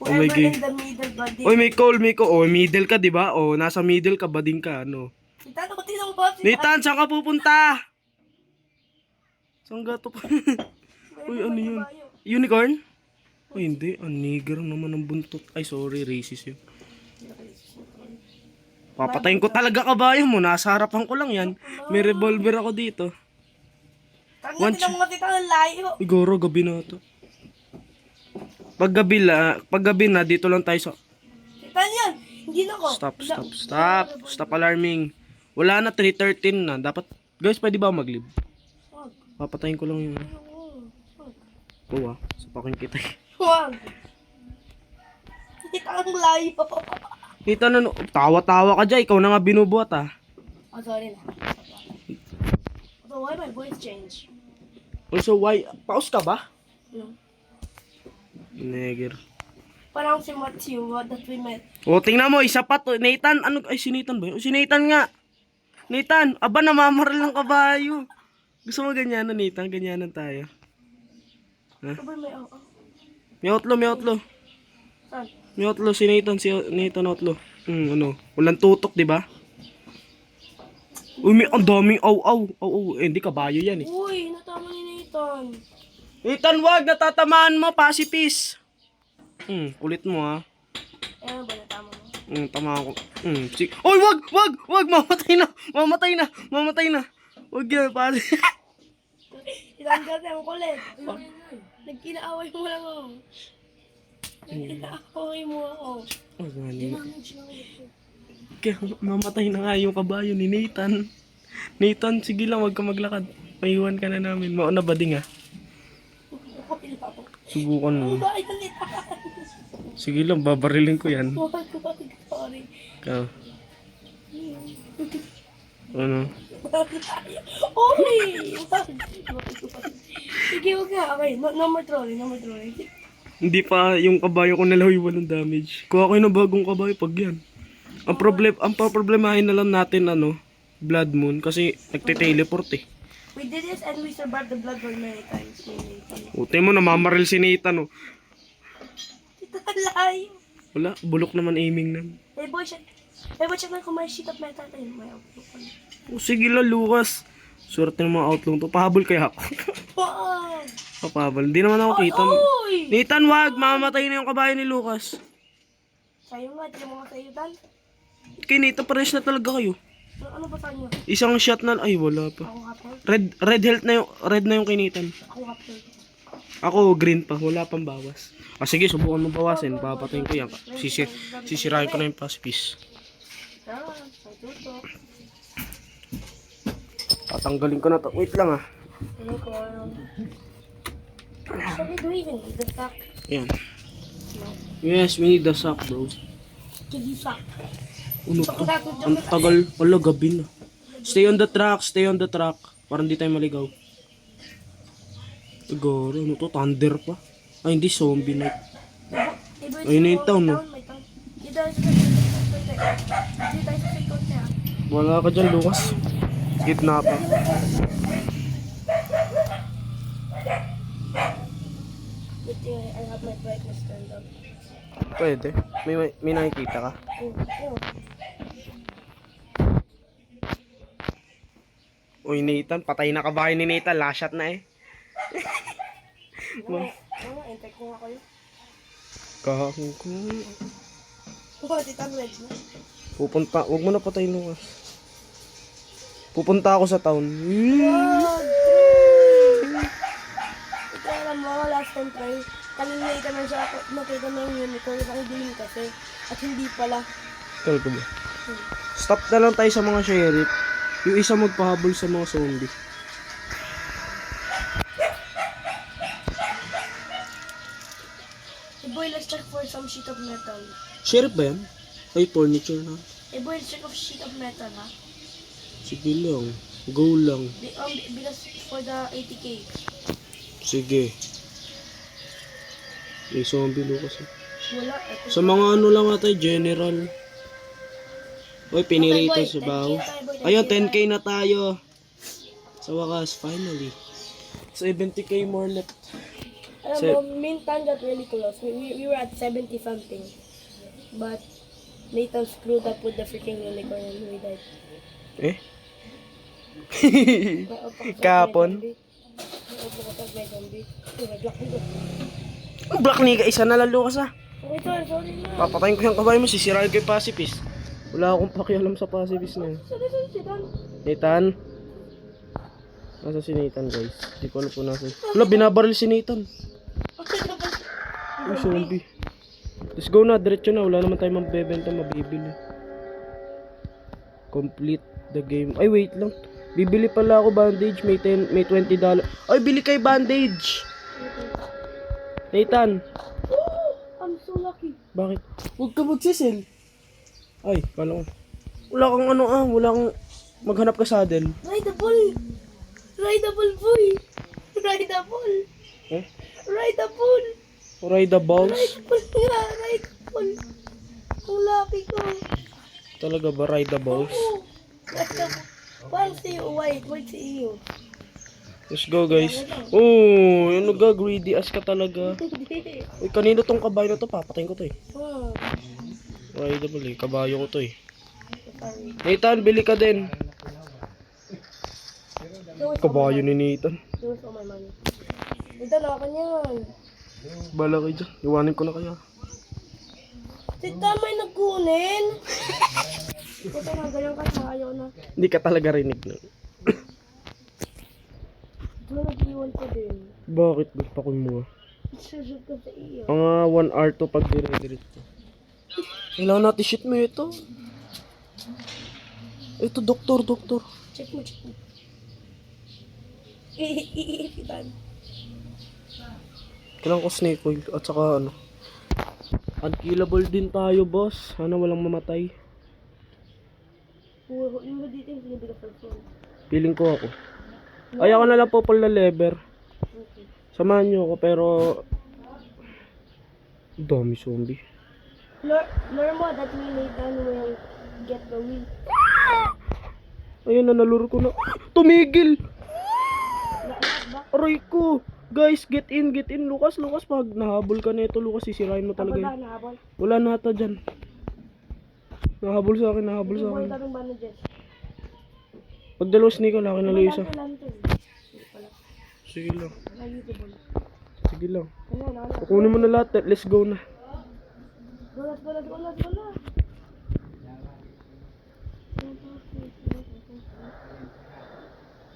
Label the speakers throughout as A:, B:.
A: Oh my
B: Whoever in
A: God.
B: the middle, buddy.
A: Oy, may call, may call. Oh, middle ka, di ba? Oh, nasa middle ka, bading ka, ano?
B: Nathan, ako tinang boss.
A: Nathan, saan ka pupunta? Saan ka to? Uy, ano
B: May
A: yun?
B: kabayo.
A: Unicorn? Oh, hindi. Ang nigger naman ng buntot. Ay, sorry, racist yun. Papatayin ko talaga kabayo mo. Nasa harapan ko lang yan. May revolver ako dito.
B: Tanga,
A: One
B: tinang mga tita, ang layo.
A: Igoro, gabi na ito. Pag gabi na, dito lang tayo sa...
B: Titan yan. Hindi na ko.
A: Stop alarming. Wala na, 3:13 na. Dapat, guys, pwede ba mag-leave?
B: Wag.
A: Papatayin ko lang yung...
B: Wag.
A: Oo, sapakin kita.
B: Wag. Tita, ang layo.
A: Kita na, tawa-tawa ka dyan. Ikaw na nga binubuhat, ah.
B: Oh, sorry na. So, why my voice change?
A: Also, why? Pause ka ba?
B: No.
A: Neger.
B: Parang si Matthew, that we met.
A: O, tingnan mo, isa pa to. Nathan, ano? Ay, si Nathan ba yun? O, si Nathan nga. Nathan, aba, namamaral ng kabayo. Gusto mo ganyanan, Nathan? Ganyanan tayo.
B: Sabay may oh.
A: May outlo.
B: Saan?
A: May outlo, si Nathan outlo. Ano? Walang tutok, di ba? Uy, may ang daming aw. Eh, hindi kabayo yan eh.
B: Uy, natama ni Nathan.
A: Nathan, wag! Natatamaan mo, pacifist. Kulit mo ha.
B: Eh, ano ba natama mo?
A: Tamaan ko. Oy, wag! Mamatay na. Wag yan, pare.
B: Ilang dati ang kulit. Nagkinaaway mo lang ako. Nagkinaaway mo ako.
A: Oh, gani.
B: Damage lang ito.
A: Kaya mamatay na nga yung kabayo ni Nathan. Nathan, sige lang, wag ka maglakad. Maiwan ka na namin. Mauna ba ding ha?
B: Okay lang.
A: Subukan mo.
B: Ang dahil na Nathan.
A: Sige lang, babarilin ko yan.
B: Wag, sorry.
A: Ikaw. Ano?
B: Uy! Sige, wag nga. Okay, number trolley.
A: Hindi pa yung kabayo ko nalawi walang damage. Kuha ko ng bagong kabayo pag yan. Ang problemahin na lang natin Blood Moon kasi nagte-teleport eh.
B: We did this and we survived the blood moon many times.
A: Uti mo namamaril si Nathan oh.
B: Tita, layo.
A: Wala, bulok naman aiming nan.
B: Hey boy, check lang kung may sheet of metal tayo. May outlook.
A: O sige lang Lucas. Swerte ng mga outlong to. Pahabol kaya ako.
B: Wow!
A: Pahabol. Hindi naman ako kita.
B: Uy!
A: Nathan, wag! Mamamatay na yung kabayo ni Lucas.
B: Sa'yo nga, di mo nga sa'yo, Dan.
A: Kay Nathan, pares na talaga kayo.
B: Ano ba sa'yo?
A: Isang shot na, ay wala pa.
B: Ako half health.
A: Red health na yung, red na yung kay Nathan.
B: Ako half health.
A: Ako green pa, wala pang bawas. Sige, subukan mo bawasin. Papatayin ko yan. Sisirahin ko na yung pacifist.
B: Ah, may tutok.
A: Tatanggalin ko na to. Wait lang ah.
B: Ano ko? Actually, do we even need the sack?
A: Ayan.
B: No.
A: Yes, we need the sack bro.
B: Kigi sack.
A: Ano to? Ang tagal. Wala, gabi na. Stay on the track. Para hindi tayo maligaw. Siguro, ano to? Thunder pa. Ay, hindi. Zombie night. Ayun na yung town, no?
B: Dito tayo sa second niya.
A: Wala ka dyan, Lucas. Kidnap pa.
B: Good thing I have my brightness turned up.
A: Pwede. May nakikita ka? Uy, Nathan. Patay na kabayo ni Nathan. Last shot na eh.
B: Intay ko nga kayo.
A: Kahapon ko.
B: Titan wedge na.
A: Huwag mo na patayin, Lucas. Pupunta ako sa town.
B: Ito alam mo, last time try. Kanina man siya ako, nakita mo yung unicorn, ang dilim kasi. At hindi pala.
A: Tell ko ba? Stop na lang tayo sa mga sheriff. Yung isa magpahabol sa mga zombie.
B: Hey boy, let's check for some sheet of metal.
A: Sheriff ba yan? Ay, furniture na.
B: Hey boy, let's check for sheet of metal, ha?
A: Sige lang. Go lang.
B: Because for the 80k.
A: Sige. May zombie, Lucas.
B: Wala.
A: Sa mga ano lang ata, general. Uy, pinirito sa baho. Ayun, 10k na tayo. Sa wakas, finally. 70k more left.
B: Alam mo, Mintan got really close. We were at 70 something. But Nathan screwed up with the freaking unicorn and we died.
A: Eh?
B: Napapakasag
A: Kahapon?
B: may zombie. Napapakasag may zombie. Nag-block nito.
A: Ang black nigga, isa na lang Lucas ah.
B: Okay, sorry na.
A: Papatayin ko yung kabayo mo, sisirain ko yung pacifist. Wala akong pakialam sa pacifist na yun.
B: Sorry, si Dan.
A: Nathan? Nasa si Nathan guys? Di ko alam po nasa. Wala, binabaril si Nathan. Uy, zombie. Let's go na, diretso na. Wala naman tayo mabebenta, mabibili. Complete the game. Ay, wait lang. Bibili pala ako bandage. May $20. Ay, bili kay bandage. Nathan.
B: I'm so lucky.
A: Bakit? Huwag ka magsisel. Ay, kala ko. Wala kang wala kang maghanap ka saddle.
B: Rideable! Rideable, boy! Rideable!
A: Eh?
B: Rideable!
A: Ride the balls?
B: Rideable nga! Rideable! Ang lucky ko!
A: Talaga ba ride the balls?
B: Oo! Rideable! Paano si White? White si iyo.
A: Let's go guys. Oh, ano ga, greedy as ka talaga.
B: Hindi.
A: Uy, kanino tong kabayo na to? Papatayin ko to eh.
B: Oh,
A: Rideable eh, kabayo ko to eh.
B: sorry.
A: Nathan, bili ka din. Kabayo ni Nathan.
B: Give us all my money. Ito na ka niyan.
A: Bala kayo dyan. Iwanin ko na kaya.
B: Si Tamay nagkunin. Ito na, ganyan ka sa ayaw na.
A: Hindi ka talaga rinig na.
B: Ito na, nag-iwan ko din.
A: Bakit gusto ko mo?
B: Shoot ka sa iyo.
A: Mga 1 hour to pag dire-diretso. Kailangan natin shit mo ito. Ito, doktor.
B: Check mo. Iipitan.
A: Kailangan ko snake oil at saka ano. Unkillable din tayo, boss. Sana walang mamatay.
B: Yung ba dito yung sinibig ka phone?
A: Feeling ko ako. Ay, ako na lang po pala lever.
B: Okay.
A: Samahan nyo ako, pero... Dami zombie.
B: Learn mo that we Nathan will get the win.
A: Ayun na, naluro ko na. Tumigil! Aray ko! Guys, get in. Lucas, pag nahabol ka na ito, Lucas, sisirain mo talaga
B: Habol ba?
A: yun.
B: Nahabol?
A: Wala na ata dyan. Nahabol sa akin.
B: Hindi mo yung tanong bandages.
A: Pag dalawa sneak ko, laki na lang isa.
B: Lantern.
A: Sige lang.
B: Nag-YouTube.
A: Sige lang.
B: Ano?
A: Kukunin mo na lahat. Let's go na.
B: Go na.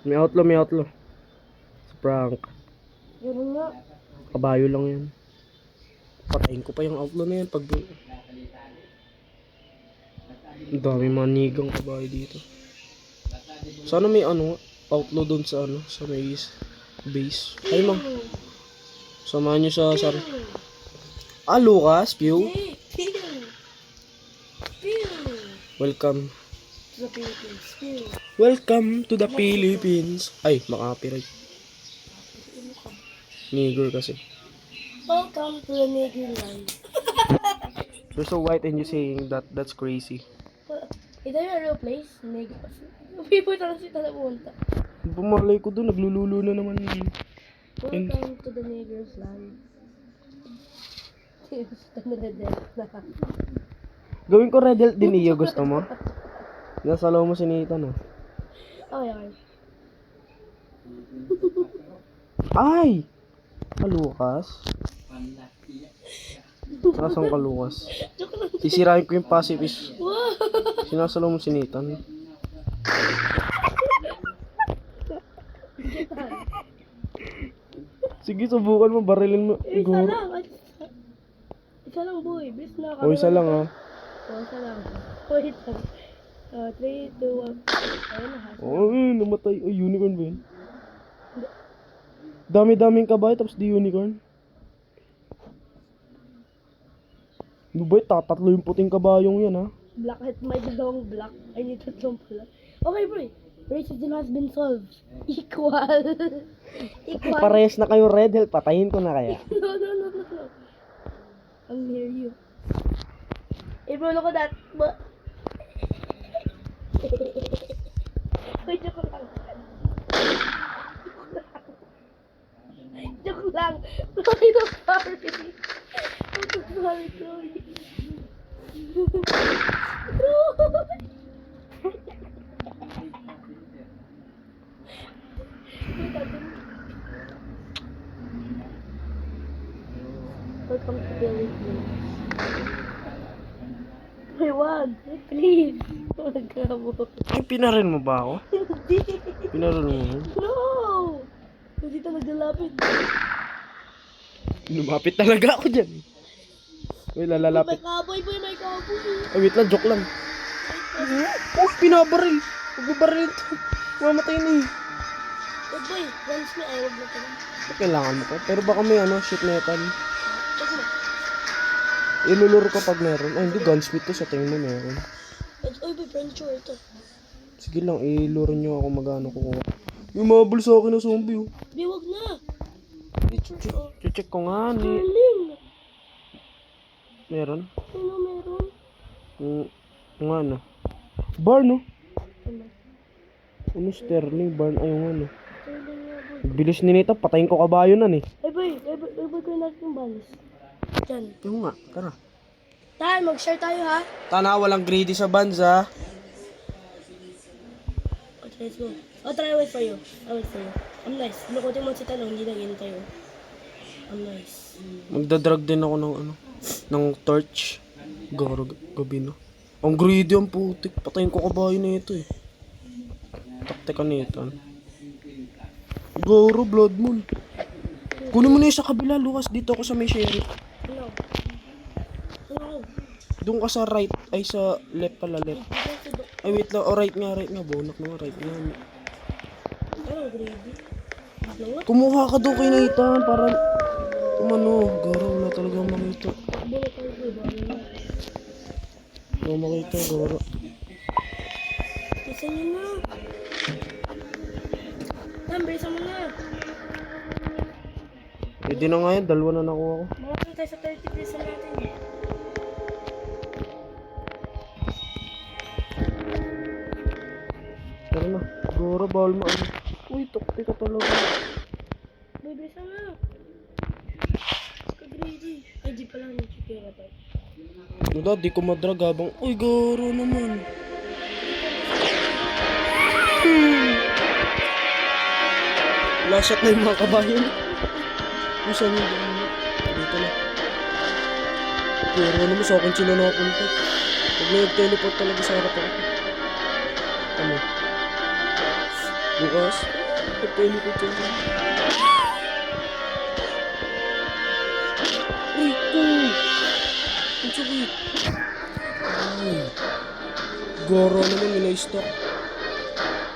A: May outlaw. Sa prank.
B: Ganun nga.
A: Kabayo lang yan. Patayin ko pa yung outlaw na yan pag... Ang dami mga nigang kabayo dito. Sana may outlaw doon sa sa may base. Ay ma. Samahan nyo sa sar... Lucas, Pew.
B: Pew.
A: Welcome.
B: To the Philippines. Pew.
A: Welcome to the Philippines. Ay, maka-copyright. Nigger kasi.
B: Welcome to the Niggerland.
A: You're so white and you saying that's crazy.
B: Is that a real place? Nigger. People talaga sila na pumunta.
A: Bumalay ko doon, naglululo na naman.
B: Welcome to the Nigger's land.
A: Gawin ko red belt din iyo, gusto mo? Nasalaw mo si Nathan, oh.
B: Okay.
A: Ay! Lucas? Nasaan ka, Lucas? Sisirain ko yung pacifist.
B: Wow!
A: Sinasalaw mo si Nathan. Sige, subukan mo, barilin mo.
B: Isa lang. Isa lang, boy. Bis na.
A: O, isa lang, ah.
B: Isa lang. Wait lang. 3, 2, 1. Ayun na, ha.
A: Ay, namatay. Ay, unicorn ba yun? Dami-daming kabayo, tapos di unicorn. Ano ba, tatatlo yung puting kabayong yan, ha?
B: Black hat, may dalawang black. I need tatlong pula. Okay, bro. Racism has been solved. Equal. Equal.
A: Parehas na kayo red hell, patayin ko na kaya.
B: No. I'm near you. Hey bro, look at that. Wait, joke lang. Joke lang. Chloe, I'm sorry. I'm sorry, Chloe. Welcome to Philippines. May wag. Please. Wag ka mo.
A: Ay, pinarin mo ba ako?
B: Hindi.
A: Pinarin mo yun?
B: No! Hindi ka naglalapit.
A: Lumapit talaga ako dyan. Uy,
B: May
A: lalalapit.
B: kaboy, boy. May kaboy.
A: Ay, wait lang, joke lang. Oh, pinabaril. Magbabaril ito. Mamatay na eh.
B: Wag boy. Once me, ay wag na pala.
A: Kailangan mo pa. Pero baka may shoot metal.
B: Wag mo.
A: Iluluro ka pag meron. Ay, hindi, gunsmith to sa tingin mo meron.
B: Uy, boy. Furniture ito.
A: Sige lang, iluro nyo ako magano ko. Yung mabul sa akin na zombie, oh.
B: Di, wag na.
A: Check ko nga, ni.
B: Darling.
A: Meron?
B: Ano meron?
A: Yung ano. Barn, no?
B: Ano?
A: Ano, Sterling, barn, ay, yung ano.
B: Darling nga, boy.
A: Bilis ni Nita, patayin ko kabayo nan eh.
B: Ay, boy. Ay, boy, ko natin yung balis. Diyan.
A: Yung nga, tara.
B: Tahan, mag-share tayo, ha?
A: Tana, walang greedy sa banza.
B: Okay, let's go. I'll try wait for you. I'll wait for you. I'm nice. Lukutin mo si Talong, hindi na yun tayo. I'm nice.
A: Magdadrag din ako ng torch. Garo, gabi na. Ang greedy ang putik. Patayin ko kabayo na ito eh. Taktika na ito. Garo, blood moon. Kunin mo na yung sa kabila, Lucas. Dito ako sa may sheriff.
B: Ano? Ano?
A: Doon ka sa right. Ay, sa left pala, left. Ay, wait lang. Oh, right nga. Bonak na nga, right nga.
B: Ano, greedy? Ano?
A: Kumuha ka doon kay Nathan para garo, wala talagang makita.
B: Bulo tayo, boy. Bago na.
A: Wala makita, garo.
B: Bilisan nyo na. Tam, bilisan mo na.
A: Pwede na nga yan, dalawa na nakuha ko.
B: Makakita tayo sa 30 bilisan natin.
A: Tara na, garo, bawal mo ano. Uy, takti ka talaga.
B: Boy, bilisan na. Ka-greedy. Ay, di pala. Nagkikira tayo.
A: Wala, di ko madrag habang, uy, garo naman. Last shot na yung mga kabayan. Kung saan yung ano? Dito na. Garo naman, sa akin sila nakapunta. Pag nag-teleport talaga sa harap ako. Ano? Bukas? Nag-teleport sila. Uy, ang sakit. Ay. Goro naman, minay-stock.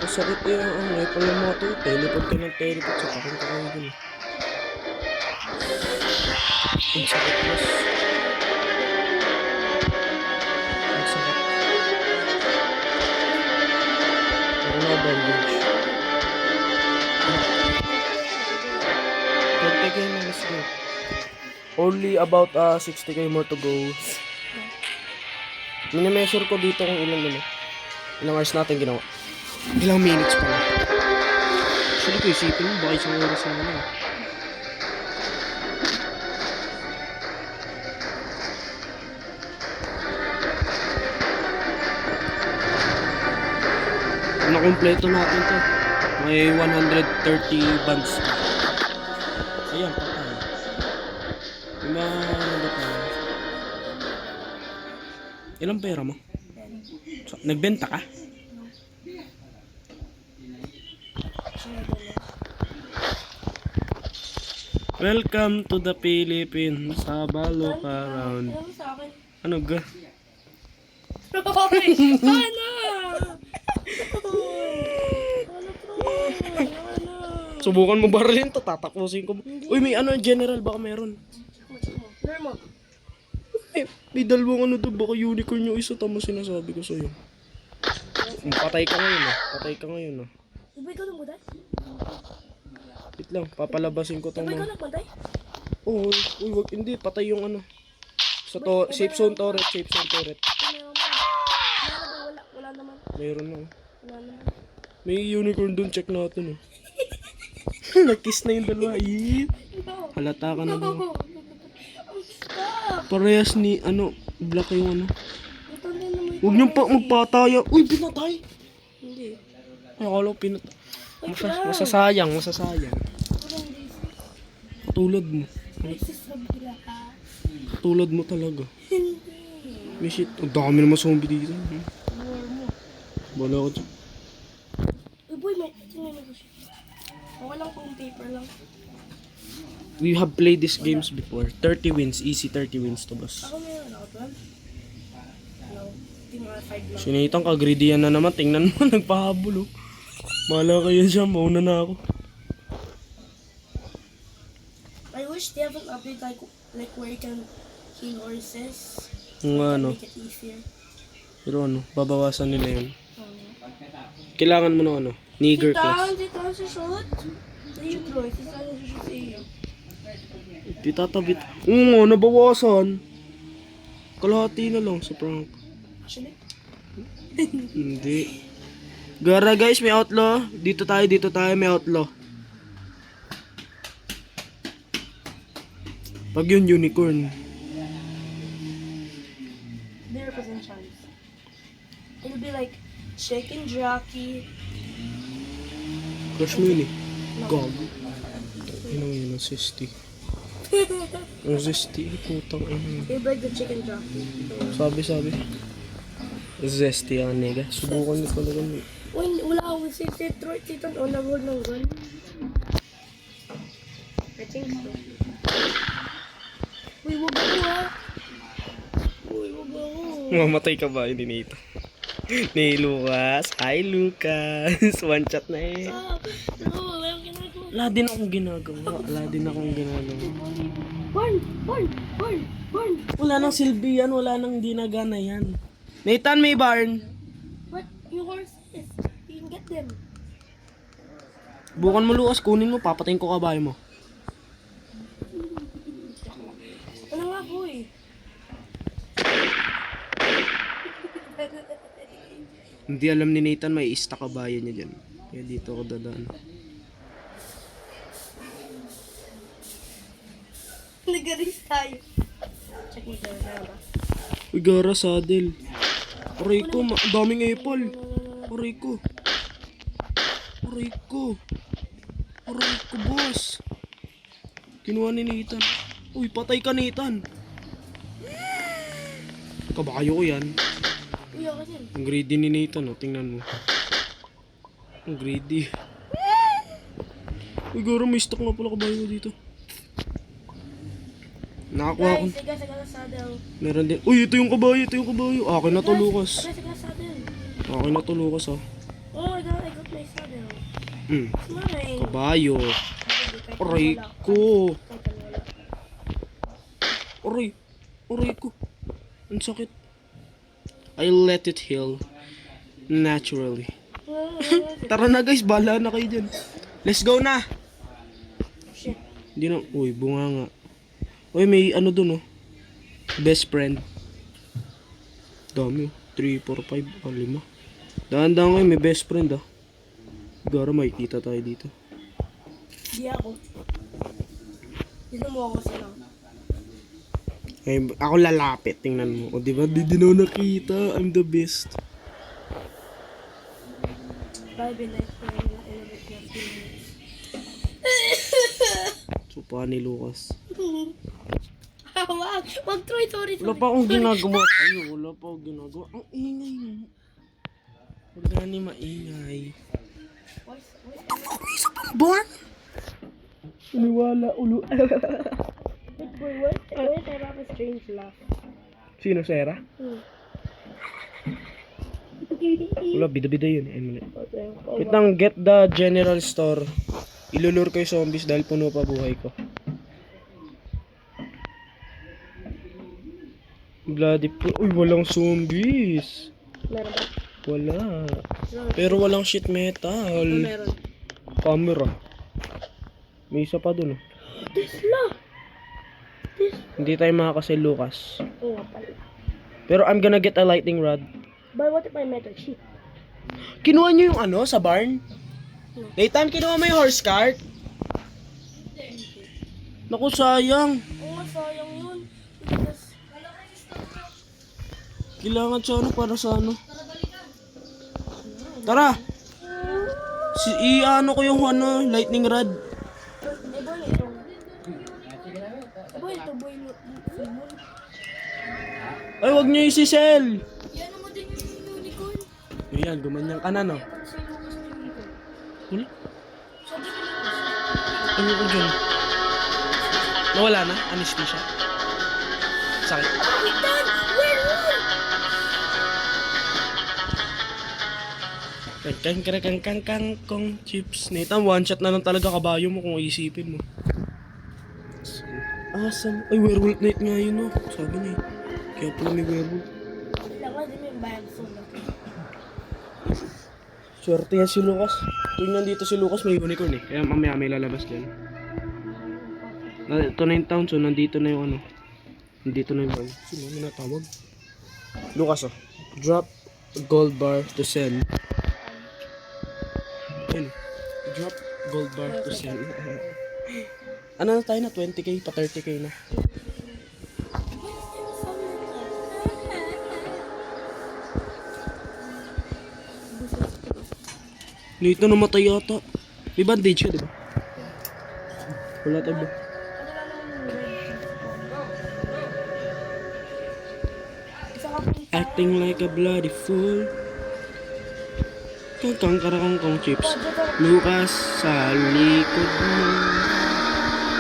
A: Ang sakit eh. Ang rifle ng mga to. Teleport ka ng teleport. Sa papunta kayo dun. Ang sakit, mas. Ang sakit. Pero nga bandage. 20k na, let's go. Only about 60k more to go. Mini-measure ko dito kung ilang hours natin ginawa. Ilang minutes pa lang. Actually ko isipin mo, baka isang oras na lang. Nakompleto natin to. May 130 bands. Ayan, patay. Ano pa? Ilang pera mo? Nagbenta ka? Welcome to the Philippines. Sabalo ka round.
B: Ano mo sa akin?
A: Ano ga?
B: Troy! Ano?
A: Subukan mo barilin to, tatapusin ko. Uy, may general, baka meron.
B: Normal.
A: May dalawang doon, baka unicorn yung isa, tama sinasabi ko sa'yo. Patay ka ngayon ah.
B: Iba ikaw nang buday?
A: Wait lang, papalabasin ko tong
B: Iba ikaw
A: mga...
B: nang buday?
A: Oh, uy, wag, hindi, patay yung Sa safe zone turret.
B: Meron pa. Wala naman.
A: Mayroon na.
B: Wala naman.
A: May unicorn doon, check natin Nag-kiss na yung dalawa.
B: No.
A: Halata ka na daw.
B: No. Stop.
A: Parehas ni, black yung ano.
B: Ito na naman.
A: Huwag niyong magpataya. Uy, pinatay.
B: Hindi.
A: Ay, akala ko pinatay. Masasayang. Tulad mo.
B: Racist na bila ka.
A: Tulad mo talaga.
B: Hindi.
A: May shit. Ang dami naman zombie dito. Bala ko dyan.
B: Uy, boy, may tingnan mo siya. Okay lang kung paper lang.
A: We have played these games before. 30 wins. Easy 30 wins to, boss.
B: Ako meron ako 12. No, hindi mga 5 lang.
A: Sinitang ka-greedy yan na naman. Tingnan mo, nagpahabol, oh. Bala kayo siya. Mauna na ako.
B: I wish they have an update like where you can heal horses.
A: Kung ano.
B: Make it easier.
A: Pero babawasan nila yun. Kailangan mo na nigger class.
B: Dito sa shot. Sa'yo, Troy. Dito sa shot sa iyo.
A: Titatabit. Oo, nabawasan. Kalahati na lang sa prank.
B: Actually,
A: Hindi. Gara guys, may outlaw. Dito tayo, may outlaw. Pag yun, unicorn.
B: 0% chance. It'll be like chicken jockey.
A: Crush mo yun eh. Gog. Yun ang sisti. Ang sisti, putang ina.
B: It'll be like the chicken jockey.
A: Sabi. Zesty ang nega. Subukan nyo talaga.
B: Uy, wala akong si Troy. Tito, nag-hold ng gun. I think so. Uy, wag ako ha. Uy, wag ako.
A: Mamatay ka ba? Hindi nito. Ni Lucas. Hi Lucas. One shot na eh.
B: Wala akong ginagawa.
A: Wala din akong ginagawa.
B: Barn!
A: Wala nang silbi yan. Wala nang dinagana yan. Nathan, may barn.
B: What? Yung horses. You can get them.
A: Bukan mo Lucas. Kunin mo. Papatayin ko kabayo mo.
B: Ano nga boy?
A: Hindi alam ni Nathan may ista kabayo niya dyan. Kaya dito ako dadaan.
B: Nag-aris tayo. Check mo tayo na ba?
A: Uy, gara saddle. Aray ko, daming apple. Aray ko, boss. Kinuha ni Nathan. Uy, patay ka, Nathan. Kabayo ko yan.
B: Uy, ako din.
A: Ang greedy ni Nathan, tingnan mo. Ang greedy. Uy, gara, may stock na pala kabayo ko dito. Nakakuha ko.
B: Guys, sige sa saddle.
A: Meron din. Uy, ito yung kabayo. Akin na to, Lucas.
B: Sige sa saddle.
A: Akin na to, Lucas, ah.
B: Oh, I got my saddle. It's mine.
A: Kabayo. Aray ko. Aray ko. Ang sakit. I let it heal. Naturally. Tara na guys, bahala na kayo dyan. Let's go na.
B: Shit.
A: Hindi na. Uy, bunga nga. Uy, may dun, oh. Best friend. Dami, oh. 3, 4, 5, 5. Dahan-dahan kayo, may best friend, ah. Gara, makikita tayo dito.
B: Di ako. Dito mo ako sila.
A: Eh, ako lalapit, tingnan mo. O, diba? Di din ako nakita. I'm the best.
B: Bye, nice to elevate your feelings.
A: Supa ni Lucas.
B: Wag, Troy, sorry.
A: Wala pa akong ginagawa. Ang ingay mo. Huwag na ni maingay. Isa pang born? Siniwala ulo.
B: Wait, boy, what? I have a strange laugh.
A: Sino, Sarah? Wala, bida-bida yun. Wait lang, get the general store. Ilulur ko yung zombies dahil puno pa buhay ko. Bloody Uy, walang zombies.
B: Meron ba?
A: Wala. Pero walang shit metal.
B: Meron.
A: Camera. May isa pa dun, oh.
B: Tesla!
A: Hindi tayo makakasay, Lucas.
B: Oo nga pala.
A: Pero I'm gonna get a lightning rod.
B: But what if I metal sheep?
A: Kinuha niyo yung sa barn? Nathan, kinuha mo yung horse cart? Naku, sayang.
B: Oo nga, sayang yun. Because,
A: Kailangan siya ano para sa ano. Tara! I-ano ko yung ano, lightning rod.
B: boy, ito. Boy, ito, boy. Simon.
A: Ay, wag niyo isi-sell.
B: Yan naman din yung unicorn.
A: Ayan, gumanyan ka na, no?
B: Kasi Lucas na unicorn.
A: Huli?
B: Sabi ko Lucas.
A: Ano ko dyan? Nawala na? Anesthesia? Sakit.
B: Wait, Dan! Where?
A: Kang chips. Nathan, one shot na lang talaga kabayo mo kung isipin mo. Awesome. Ay, werewolf night nga yun, no? Sabi niya. Kaya pala may werewolf.
B: Kailangan din yung bayan solo.
A: Swerte yan si Lucas. Tuwing nandito si Lucas, may unicorn eh. Kaya mamaya may lalabas dyan. Ito na yung town, so nandito na yung ano. Nandito na yung boy. Sino may natawag? Lucas, oh. Drop gold bar to sell. Ayun. Drop gold bar to sell. Ano na tayo na? 20k pa 30k na. Nito namatay yata. May bandage siya, diba? Wala tayo ba? Acting like a bloody fool. Kang karakang chips. Lucas, sa likod mo.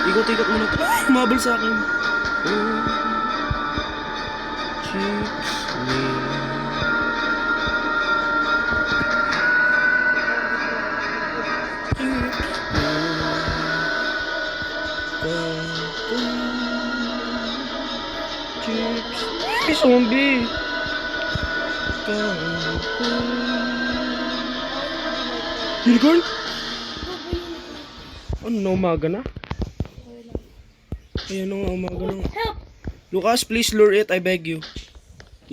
A: Ikot-ikot mo na ito. Ay, humabal sa akin. Oh, chips me. Chips. Ay, zombie. Unicorn? Ano na umaga na? Ayan na nga umaga na.
B: Help!
A: Lucas, please lure it, I beg you.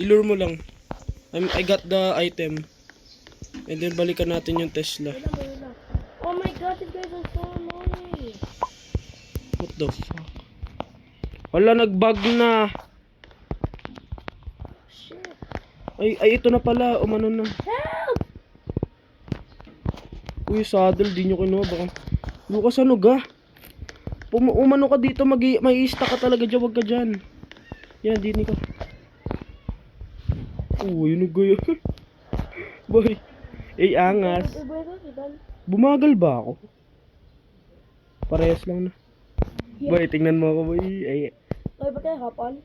A: I-lure mo lang. I got the item. And then balikan natin yung Tesla.
B: Oh my god, these guys are so annoying.
A: What the fuck? Wala, nag-bug na.
B: Shit.
A: Ay, ito na pala. Umano na.
B: Help!
A: Uy, saddle, di nyo kinuha. Baka... Lucas, ano ga? Umano ka dito, may ista ka talaga dyan. Wag ka dyan. Yan, dini ka. Uy, ano ga yun? Boy. Ay, angas. Bumagal ba ako? Parehas lang na. Boy, tingnan mo ako, boy. Ay.
B: Ay, ba't kaya hapon?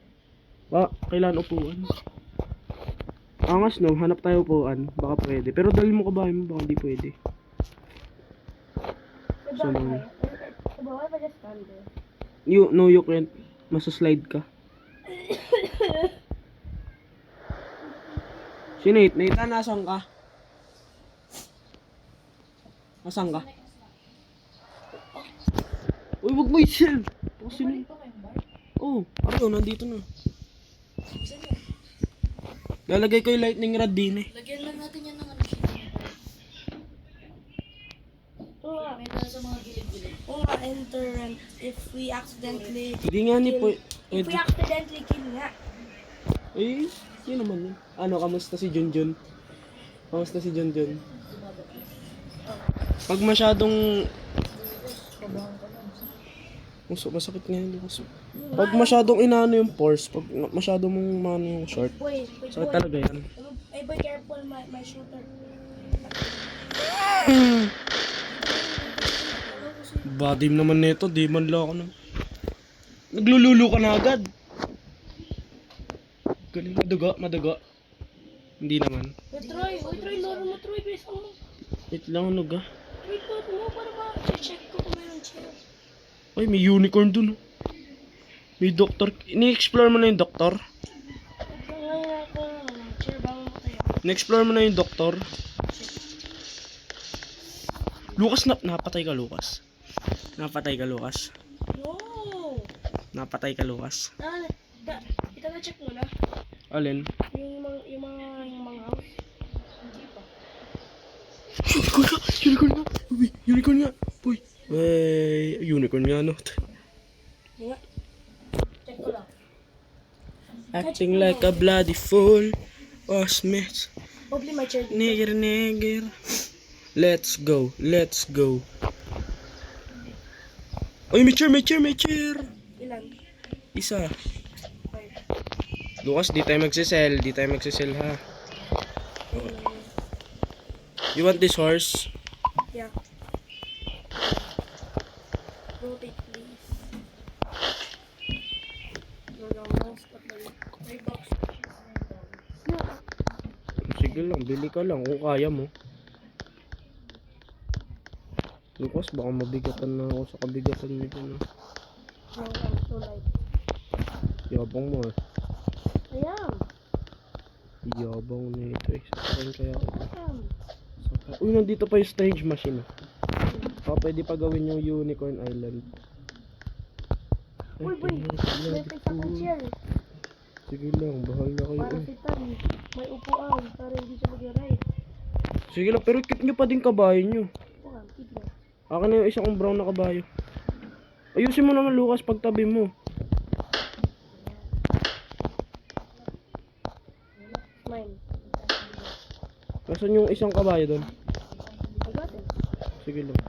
A: Kailan upuan? Angas, no? Hanap tayo upuan. Baka pwede. Pero dali mo kabahay mo, baka hindi pwede. So,
B: Bawal pa just stand there.
A: no, you can't. Masaslide ka. Si Nate. Nate, nasan ka? Nasan ka? Uy, wag mo i-shell. Kasi oh, ayun, nandito na. Lalagay ko yung lightning rod din eh.
B: Lagyan lang natin yan ng ano siya. May dala sa mga gilid-gilid. Oo nga, enter and if we accidentally...
A: Hindi nga ni po.
B: If we accidentally kill nga.
A: Eh, yun naman yun. Ano, kamusta si Junjun? Kamusta si Junjun? Pag masyadong... Masakit nga yun. Pag masyadong inaano yung force, pag masyadong mong mano yung short,
B: Boy,
A: sakit talaga yan.
B: Ay, boy, careful, my shooter.
A: Badim naman nito, di man lang ako na. Naglululo ka na agad. Galing, maduga. Hindi naman.
B: Troy, laro mo, Troy, besang mo.
A: Wait lang, ano ga?
B: Troy, laro mo, para ma-check ko kung mayroong chair.
A: Ay, may unicorn dun. Oh. May doktor. Ini-explore mo na yung doktor?
B: Ngayon ako, chair bago mo tayo.
A: Ini-explore mo na yung doktor? Lucas, napatay ka, Lucas. Napatay ka, Lucas.
B: No!
A: Napatay ka, Lucas.
B: Ito na check mo na.
A: Alin?
B: Yung mga house. Hindi pa.
A: Unicorn nga! Uy, unicorn nga! Uy! Wey, unicorn nga, no? Acting like a bloody fool. Oh, Smith.
B: Hopefully my chair dito.
A: Nigger, nigger. Let's go. Let's go. Ay, may chair, may chair, may chair.
B: Ilan?
A: Isa.
B: 5.
A: Lucas, di tayo magsisell. Di tayo magsisell, ha? You want this horse?
B: Yeah. Rotate please. Mouse pa tayo. May box. Yeah.
A: Sige lang, bili ka lang kung kaya mo. Lucas, baka mabigatan na ako sa kabigatan nito na.
B: No, I'm so light.
A: Yabang mo eh.
B: I am.
A: Yabang nito eh. Saan kaya ako?
B: I am.
A: Uy, nandito pa yung stage machine. Pwede pa gawin yung Unicorn Island.
B: Uy, boy. May pagkakang chair.
A: Sige lang, bahal na kayo
B: Para
A: eh.
B: si Tan, may upuan. Para hindi siya mag-ride.
A: Sige lang, pero keep nyo pa din kabayo nyo.
B: Upuan, keep mo.
A: Akin na yung isa kong brown na kabayo. Ayusin mo naman, Lucas, pagtabi mo.
B: Mine.
A: Nasaan yung isang kabayo doon?
B: I got it.
A: Sige lang.